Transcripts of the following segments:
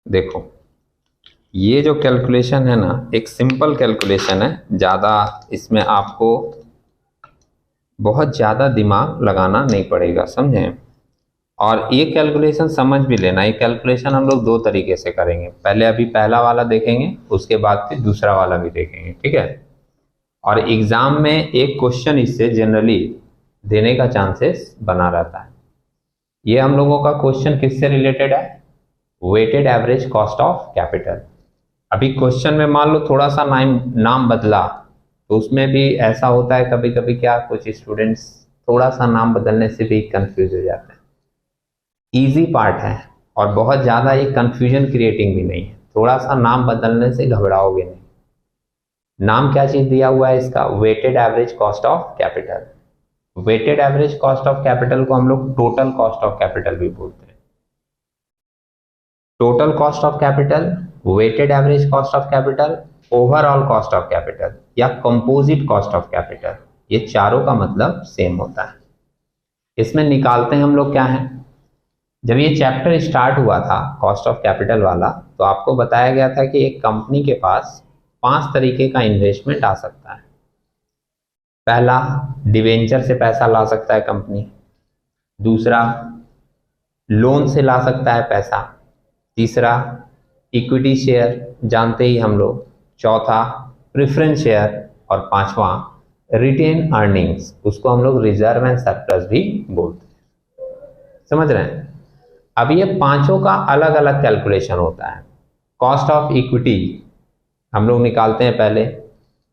देखो, ये जो कैलकुलेशन है ना, एक सिंपल कैलकुलेशन है, ज़्यादा इसमें आपको बहुत ज़्यादा दिमाग लगाना नहीं पड़ेगा, समझें। और ये कैलकुलेशन समझ भी लेना, ये कैलकुलेशन हम लोग दो तरीके से करेंगे। पहले अभी पहला वाला देखेंगे, उसके बाद फिर दूसरा वाला भी देखेंगे, ठीक है। और एग्जाम में एक क्वेश्चन इससे जनरली देने का चांसेस बना रहता है। ये हम लोगों का क्वेश्चन किससे रिलेटेड है? Weighted average cost of capital. अभी क्वेश्चन में मान लो थोड़ा सा नाम बदला, तो उसमें भी ऐसा होता है कभी कभी, क्या कुछ स्टूडेंट्स थोड़ा सा नाम बदलने से भी कंफ्यूज हो जाते हैं। इजी पार्ट है और बहुत ज़्यादा ये कंफ्यूजन क्रिएटिंग भी नहीं है, थोड़ा सा नाम बदलने से घबराओगे नहीं। नाम क्या चीज़ दिया हुआ है इसका? Weighted average cost of capital. Weighted average cost of capital को हम लोग टोटल कॉस्ट ऑफ कैपिटल भी बोलते हैं। Total cost of capital, weighted average cost of capital, overall cost of capital या कंपोजिट कॉस्ट ऑफ कैपिटल, ये चारों का मतलब सेम होता है। इसमें निकालते हैं हम लोग क्या है? जब ये चैप्टर स्टार्ट हुआ था कॉस्ट ऑफ कैपिटल वाला, तो आपको बताया गया था कि एक कंपनी के पास 5 तरीके का इन्वेस्टमेंट आ सकता है। पहला, डिवेंचर से पैसा ला सकता है कंपनी। दूसरा, लोन से ला सकता है पैसा। तीसरा, इक्विटी शेयर, जानते ही हम लोग। चौथा, प्रेफरेंस शेयर। और पांचवा, रिटेन अर्निंग्स, उसको हम लोग रिजर्व एंड सरप्लस भी बोलते हैं। समझ रहे हैं? अब ये पांचों का अलग अलग कैलकुलेशन होता है। कॉस्ट ऑफ इक्विटी हम लोग निकालते हैं पहले,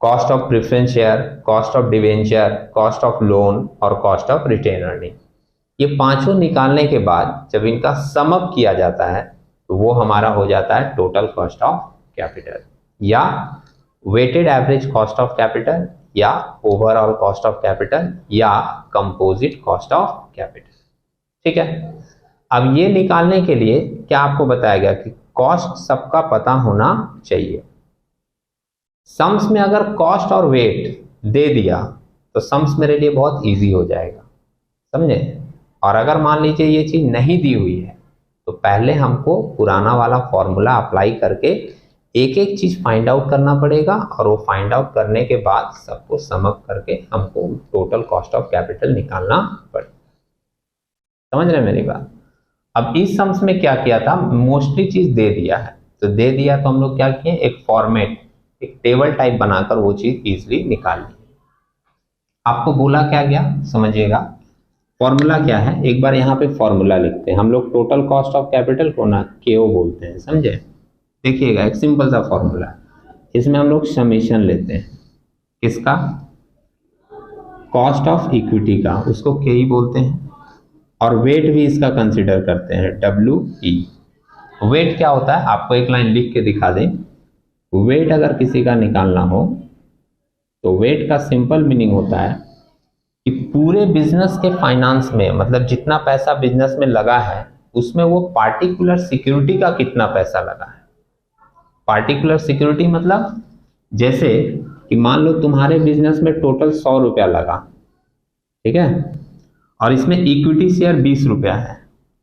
cost of preference share, cost of debenture, cost of loan और कॉस्ट ऑफ रिटेन अर्निंग। ये पांचों निकालने के बाद जब इनका सम अप किया जाता है, तो वो हमारा हो जाता है टोटल कॉस्ट ऑफ कैपिटल, या weighted average cost of capital, या ओवरऑल कॉस्ट ऑफ कैपिटल, या कंपोजिट कॉस्ट ऑफ कैपिटल। ठीक है। अब ये निकालने के लिए क्या आपको बताया गया कि कॉस्ट सबका पता होना चाहिए। सम्स में अगर कॉस्ट और वेट दे दिया तो सम्स मेरे लिए बहुत इजी हो जाएगा, समझे। और अगर मान लीजिए ये चीज नहीं दी हुई है, तो पहले हमको पुराना वाला फॉर्मूला अप्लाई करके एक एक चीज फाइंड आउट करना पड़ेगा, और वो फाइंड आउट करने के बाद सबको सम अप करके हमको टोटल कॉस्ट ऑफ कैपिटल निकालना पड़ेगा। समझ रहे हैं मेरी बात? अब इस सम्स में क्या किया था, मोस्टली चीज दे दिया है, तो दे दिया तो हम लोग क्या किए, एक फॉर्मेट, एक टेबल टाइप बनाकर वो चीज इजीली निकाल ली। आपको बोला क्या गया, समझिएगा। फॉर्मूला क्या है, एक बार यहाँ पे फॉर्मूला लिखते हैं। हम लोग टोटल कॉस्ट ऑफ कैपिटल को ना केओ बोलते हैं, समझे। देखिएगा, एक सिंपल सा फॉर्मूला, इसमें हम लोग समेशन लेते हैं। किसका? कॉस्ट ऑफ इक्विटी का, उसको के ही बोलते हैं। और वेट भी इसका कंसिडर करते हैं, डब्ल्यू ई। वेट क्या होता है, आपको एक लाइन लिख के दिखा दें। वेट अगर किसी का निकालना हो, तो वेट का सिंपल मीनिंग होता है कि पूरे बिजनेस के फाइनेंस में, मतलब जितना पैसा बिजनेस में लगा है, उसमें वो पार्टिकुलर सिक्योरिटी का कितना पैसा लगा है। पार्टिकुलर सिक्योरिटी मतलब जैसे कि मान लो तुम्हारे बिजनेस में टोटल 100 रुपया लगा, ठीक है, और इसमें इक्विटी शेयर 20 रुपया है,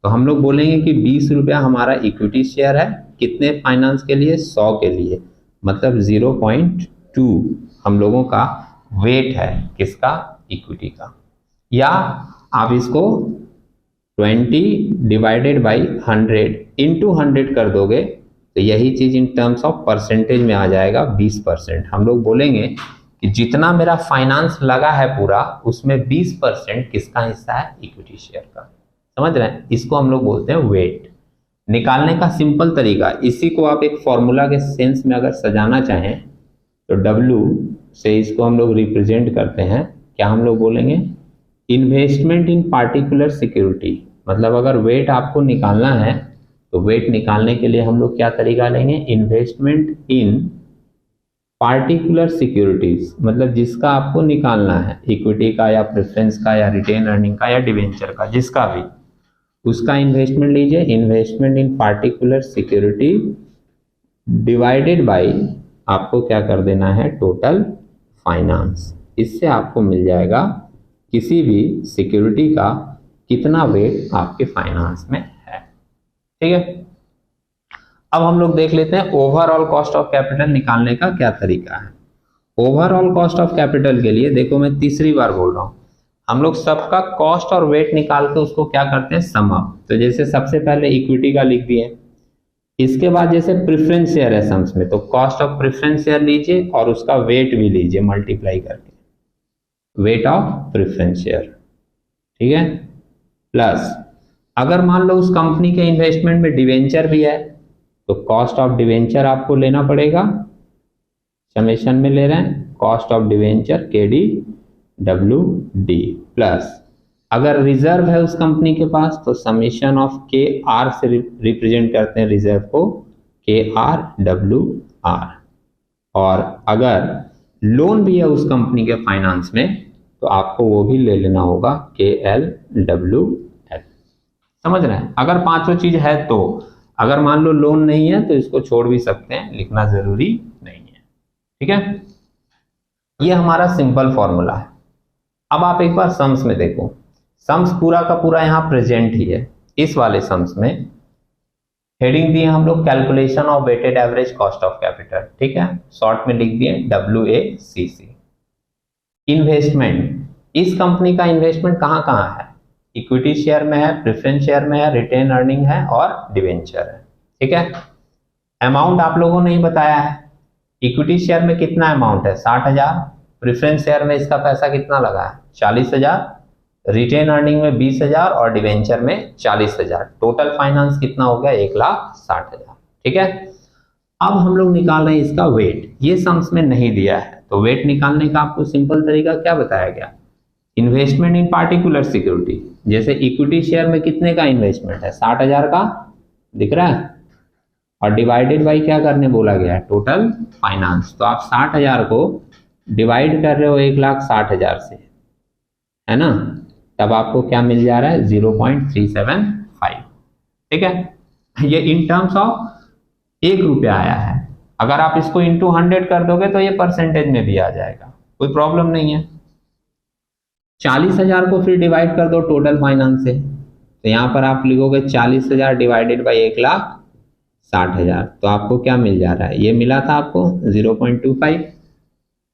तो हम लोग बोलेंगे कि 20 रुपया हमारा इक्विटी शेयर है, कितने फाइनेंस के लिए, 100 के लिए, मतलब 0.2 हम लोगों का वेट है, किसका, इक्विटी का। या आप इसको 20 डिवाइडेड बाई 100 इंटू 100 कर दोगे, तो यही चीज इन टर्म्स ऑफ परसेंटेज में आ जाएगा 20%। हम लोग बोलेंगे कि जितना मेरा फाइनेंस लगा है पूरा, उसमें 20% किसका हिस्सा है, इक्विटी शेयर का। समझ रहे हैं? इसको हम लोग बोलते हैं वेट। निकालने का सिंपल तरीका, इसी को आप एक फॉर्मूला के सेंस में अगर सजाना चाहें, तो W से इसको हम लोग रिप्रेजेंट करते हैं। क्या हम लोग बोलेंगे, इन्वेस्टमेंट इन पार्टिकुलर सिक्योरिटी। मतलब अगर वेट आपको निकालना है, तो वेट निकालने के लिए हम लोग क्या तरीका लेंगे, इन्वेस्टमेंट इन पार्टिकुलर सिक्योरिटीज, मतलब जिसका आपको निकालना है, इक्विटी का या प्रेफरेंस का या रिटेन अर्निंग का या डिवेंचर का, जिसका भी, उसका इन्वेस्टमेंट लीजिए। Investment in particular security divided by, आपको क्या कर देना है, टोटल फाइनेंस। इससे आपको मिल जाएगा किसी भी सिक्योरिटी का कितना वेट आपके फाइनेंस में है। ठीक है। अब हम लोग देख लेते हैं ओवरऑल कॉस्ट ऑफ कैपिटल निकालने का क्या तरीका है। ओवरऑल कॉस्ट ऑफ कैपिटल के लिए देखो, मैं तीसरी बार बोल रहा हूं, हम लोग सबका कॉस्ट और वेट निकाल के उसको क्या करते हैं, सम अप। तो जैसे सबसे पहले इक्विटी का लिख दिए, इसके बाद जैसे प्रेफरेंस शेयर है सम्स में, तो कॉस्ट ऑफ प्रेफरेंस शेयर लीजिए और उसका वेट भी लीजिए मल्टीप्लाई करके, वेट ऑफ प्रेफरेंस शेयर, ठीक है। प्लस अगर मान लो उस कंपनी के इन्वेस्टमेंट में डिवेंचर भी है, तो कॉस्ट ऑफ डिवेंचर आपको लेना पड़ेगा, समेशन में ले रहे हैं, cost of debenture KDWD, plus अगर रिजर्व है उस कंपनी के पास तो समेशन ऑफ KR से रिप्रेजेंट करते हैं रिजर्व को, KRWR, और अगर लोन भी है उस कंपनी के फाइनेंस में तो आपको वो भी ले लेना होगा, KLWL। समझ रहे हैं? अगर पांचों चीज है तो, अगर मान लो लोन नहीं है तो इसको छोड़ भी सकते हैं, लिखना जरूरी नहीं है, ठीक है। ये हमारा सिंपल फॉर्मूला है। अब आप एक बार सम्स में देखो, सम्स पूरा का पूरा यहाँ प्रेजेंट ही है। इस वाले सम्स में हेडिंग दिए हम लोग calculation of weighted average cost of capital, ठीक है, शॉर्ट में लिख दिए WACC। इन्वेस्टमेंट, इस कंपनी का इन्वेस्टमेंट कहाँ कहाँ है, इक्विटी शेयर में है, प्रेफरेंस शेयर में है, रिटेन अर्निंग है और डिवेंचर है, ठीक है। अमाउंट आप लोगों ने ही बताया है, इक्विटी शेयर में कितना अमाउंट है, 60,000, प्रेफरेंस शेयर में इसका पैसा कितना लगा है, 40,000, रिटेन अर्निंग में 20,000 और डिवेंचर में 40,000, टोटल फाइनेंस कितना हो गया, 1,60,000, ठीक है। अब हम लोग निकाल रहे हैं इसका वेट, ये सम्स में नहीं दिया है, तो वेट निकालने का आपको सिंपल तरीका क्या बताया गया, इन्वेस्टमेंट इन पार्टिकुलर सिक्योरिटी, जैसे इक्विटी शेयर में कितने का इन्वेस्टमेंट है, 60,000 का, दिख रहा है, और डिवाइडेड बाई क्या करने बोला गया है, टोटल फाइनेंस। तो आप 60,000 को डिवाइड कर रहे हो 1,60,000 से, है ना, तब आपको क्या मिल जा रहा है, 0.375, ठीक है। ये इन टर्म्स ऑफ 1 रुपया आया है, अगर आप इसको इंटू 100 कर दोगे तो ये परसेंटेज में भी आ जाएगा, कोई प्रॉब्लम नहीं है। 40,000 को फिर डिवाइड कर दो टोटल फाइनेंस से, तो यहाँ पर आप लिखोगे 40,000 डिवाइडेड बाई 1,60,000, तो आपको क्या मिल जा रहा है, ये मिला था आपको 0.25,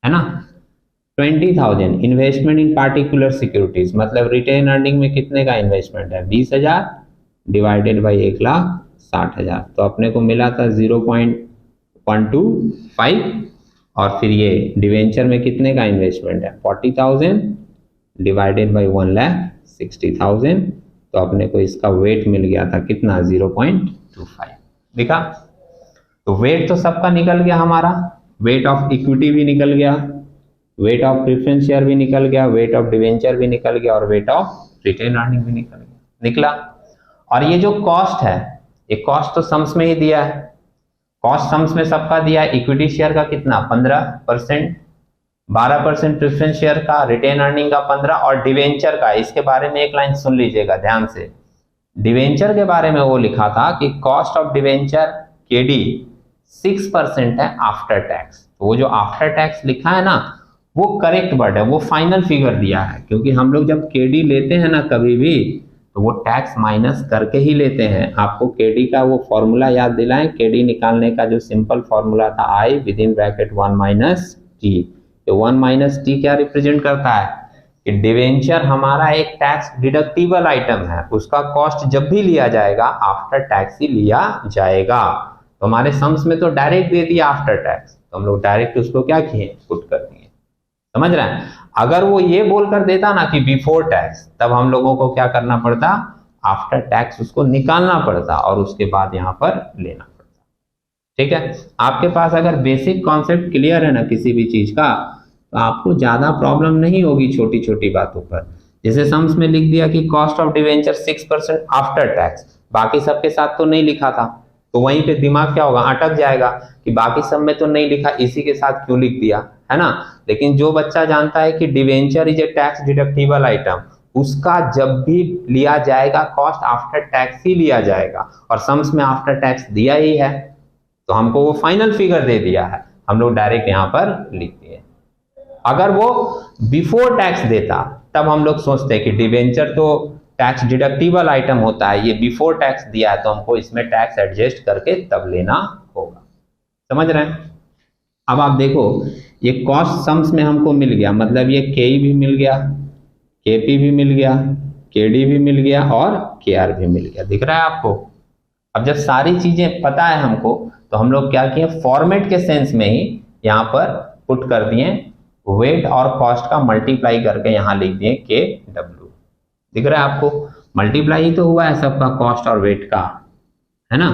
है ना। 20,000 इन्वेस्टमेंट इन पार्टिकुलर सिक्योरिटीज, मतलब रिटेन अर्निंग में कितने का इन्वेस्टमेंट है, 20,000 डिवाइडेड बाई 1,60,000, तो अपने को मिला था 0.125, और फिर ये डिवेंचर में कितने का इन्वेस्टमेंट है, 40,000 डिवाइडेड बाई 1,60,000, तो अपने को इसका वेट मिल गया था कितना, 0.25, देखा। तो वेट तो सबका निकल गया हमारा, वेट ऑफ इक्विटी भी निकल गया, वेट ऑफ प्रेफरेंस शेयर भी निकल गया, वेट ऑफ डिवेंचर भी निकल गया, और वेट ऑफ रिटेन अर्निंग भी निकला। और ये जो कॉस्ट है, ये कॉस्ट तो सम्स में ही दिया है, कॉस्ट सम्स में सबका दिया है, इक्विटी शेयर का कितना, 15%, 12% प्रेफरेंस शेयर का, रिटेन अर्निंग का 15%, और डिवेंचर का, इसके बारे में एक लाइन सुन लीजिएगा ध्यान से, डिवेंचर के बारे में वो लिखा था कि कॉस्ट ऑफ डिवेंचर KD 6% है आफ्टर टैक्स। तो वो जो आफ्टर टैक्स लिखा है ना, वो करेक्ट वर्ड है, वो फाइनल फिगर दिया है, क्योंकि हम लोग जब KD लेते हैं ना कभी भी, तो वो टैक्स माइनस करके ही लेते हैं। आपको KD का वो फॉर्मूला याद दिलाएं, KD निकालने का जो सिंपल फॉर्मूला था, I with in bracket 1 - T। तो 1 - T क्या रिप्रेजेंट करता है कि डिवेंचर हमारा एक टैक्स डिडक्टिबल आइटम है, उसका कॉस्ट जब भी लिया जाएगा आफ्टर टैक्स ही लिया जाएगा। तो हमारे सम्स में तो डायरेक्ट दे दिया आफ्टर टैक्स, तो हम लोग डायरेक्ट उसको क्या किए, पुट कर दिए, समझ रहे हैं। अगर वो ये बोलकर देता ना कि बिफोर टैक्स, तब हम लोगों को क्या करना पड़ता, आफ्टर टैक्स उसको निकालना पड़ता और उसके बाद यहाँ पर लेना पड़ता, ठीक है। आपके पास अगर बेसिक कॉन्सेप्ट क्लियर है ना किसी भी चीज का, तो आपको ज्यादा प्रॉब्लम नहीं होगी छोटी छोटी बातों पर। जैसे सम्स में लिख दिया कि cost of debenture 6% after tax, बाकी सबके साथ तो नहीं लिखा था, तो वहीं पे दिमाग क्या होगा, अटक जाएगा कि बाकी सब में तो नहीं लिखा, इसी के साथ क्यों लिख दिया, है ना। लेकिन जो बच्चा जानता है कि debenture is a tax deductible item, उसका जब भी लिया जाएगा कॉस्ट आफ्टर टैक्स ही लिया जाएगा, और सम्स में आफ्टर टैक्स दिया ही है, तो हमको वो फाइनल फिगर दे दिया है, हम लोग डायरेक्ट यहाँ पर लिख दिए। अगर वो बिफोर टैक्स देता तब हम लोग सोचते कि डिवेंचर तो टैक्स डिडक्टिबल आइटम होता है, ये बिफोर टैक्स दिया है तो हमको इसमें टैक्स एडजस्ट करके तब लेना होगा। समझ रहे हैं? अब आप देखो ये कॉस्ट सम्स में हमको मिल गया, मतलब ये केई भी मिल गया, केपी भी मिल गया, केडी भी मिल गया और केआर भी मिल गया। दिख रहा है आपको? अब जब सारी चीजें पता है हमको तो हम लोग क्या किए, फॉर्मेट के सेंस में ही यहाँ पर पुट कर दिए, वेट और कॉस्ट का मल्टीप्लाई करके यहाँ लिख दिए के डब्ल्यू। दिख रहा है आपको? मल्टीप्लाई ही तो हुआ है सबका, कॉस्ट और वेट का, है ना?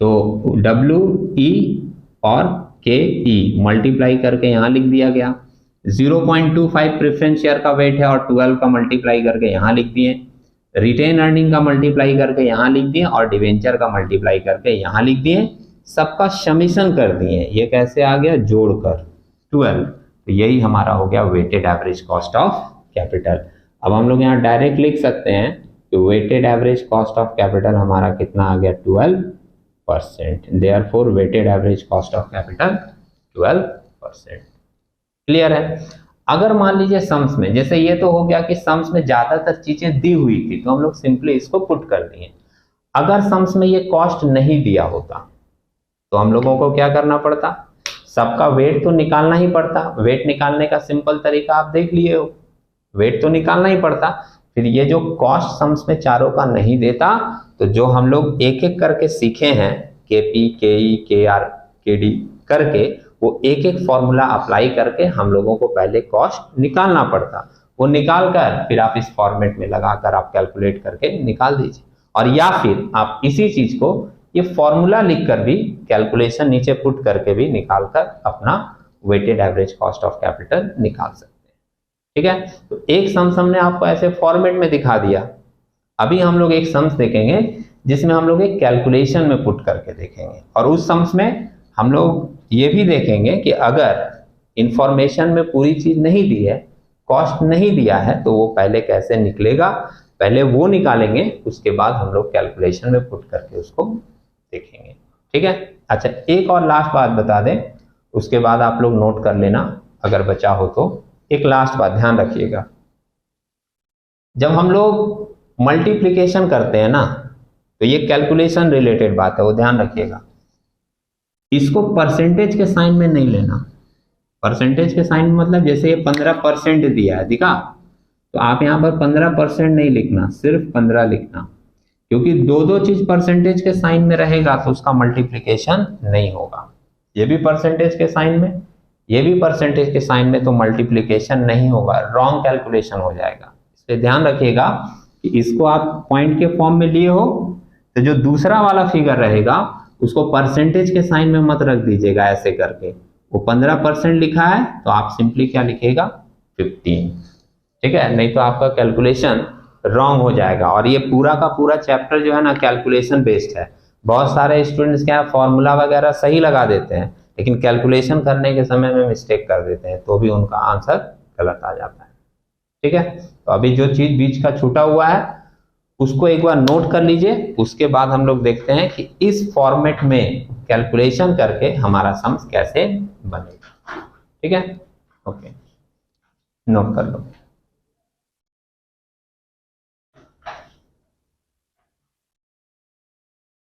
तो डब्ल्यू ई और के ई मल्टीप्लाई करके यहाँ लिख दिया गया। 0.25 प्रेफरेंस शेयर का वेट है और 12 का मल्टीप्लाई करके यहाँ लिख दिए, रिटेन अर्निंग का मल्टीप्लाई करके यहाँ लिख दिए और डिवेंचर का मल्टीप्लाई करके यहाँ लिख दिए, सबका समीशन कर दिए। ये कैसे आ गया? जोड़कर 12। तो यही हमारा हो गया weighted average cost of capital. अब हम लोग यहाँ डायरेक्ट लिख सकते हैं कि weighted average cost of capital हमारा कितना आ गया? 12%। Therefore weighted average cost of capital 12%। Clear है? अगर मान लीजिए सम्स में, जैसे ये तो हो गया कि सम्स में ज्यादातर चीजें दी हुई थी तो हम लोग सिंपली इसको पुट कर दिए। अगर सम्स में ये कॉस्ट नहीं दिया होता तो हम लोगों को क्या करना पड़ता? सबका वेट तो निकालना ही पड़ता। वेट निकालने का सिंपल तरीका आप देख लिए हो, वेट तो निकालना ही पड़ता। फिर ये जो कॉस्ट सम्स में चारों का नहीं देता तो जो हम लोग एक एक करके सीखे हैं, केपी, केई, केआर, केडी करके, वो एक एक फॉर्मूला अप्लाई करके हम लोगों को पहले कॉस्ट निकालना पड़ता। वो निकाल कर फिर आप इस फॉर्मेट में लगाकर आप कैलकुलेट करके निकाल दीजिए, और या फिर आप इसी चीज को ये फॉर्मूला लिखकर भी कैलकुलेशन नीचे पुट करके भी निकालकर अपना weighted average cost of capital निकाल सकते हैं। ठीक है? तो एक सम्स हमने आपको ऐसे फॉर्मेट में दिखा दिया। अभी हम लोग एक सम्स देखेंगे जिसमें हम लोग एक कैलकुलेशन में पुट करके देखेंगे, और उस सम्स में हम लोग ये भी देखेंगे कि अगर इंफॉर्मेशन में पूरी चीज नहीं दी है, कॉस्ट नहीं दिया है, तो वो पहले कैसे निकलेगा, पहले वो निकालेंगे, उसके बाद हम लोग कैलकुलेशन में पुट करके उसको देखेंगे। ठीक है? अच्छा, एक और लास्ट बात बता दें, उसके बाद आप लोग नोट कर लेना अगर बचा हो तो। एक लास्ट बात ध्यान रखिएगा, जब हम लोग मल्टीप्लिकेशन करते हैं ना, तो ये कैलकुलेशन रिलेटेड बात है, वो ध्यान रखिएगा। इसको परसेंटेज के साइन में नहीं लेना। परसेंटेज के साइन में मतलब जैसे ये 15% दिया है, दिखा, तो आप यहाँ पर 15% नहीं लिखना, सिर्फ 15 लिखना, क्योंकि दो दो चीज परसेंटेज के साइन में रहेगा तो उसका मल्टीप्लिकेशन नहीं होगा। ये भी परसेंटेज के साइन में, ये भी परसेंटेज के साइन में, तो मल्टीप्लिकेशन नहीं होगा, रॉन्ग कैलकुलेशन हो जाएगा। इसलिए ध्यान रखिएगा कि इसको आप पॉइंट के फॉर्म में लिए हो तो जो दूसरा वाला फिगर रहेगा उसको परसेंटेज के साइन में मत रख दीजिएगा ऐसे करके। वो 15% लिखा है तो आप सिंपली क्या लिखिएगा? 15। ठीक है? नहीं तो आपका कैलकुलेशन रॉन्ग हो जाएगा। और ये पूरा का पूरा चैप्टर जो है ना कैलकुलेशन बेस्ड है। बहुत सारे स्टूडेंट्स क्या फॉर्मूला वगैरह सही लगा देते हैं, लेकिन कैलकुलेशन करने के समय में मिस्टेक कर देते हैं, तो भी उनका आंसर गलत आ जाता है। ठीक है? तो अभी जो चीज बीच का छूटा हुआ है उसको एक बार नोट कर लीजिए, उसके बाद हम लोग देखते हैं कि इस फॉर्मेट में कैलकुलेशन करके हमारा सम्स कैसे बनेगा। ठीक है? ओके, नोट कर लो।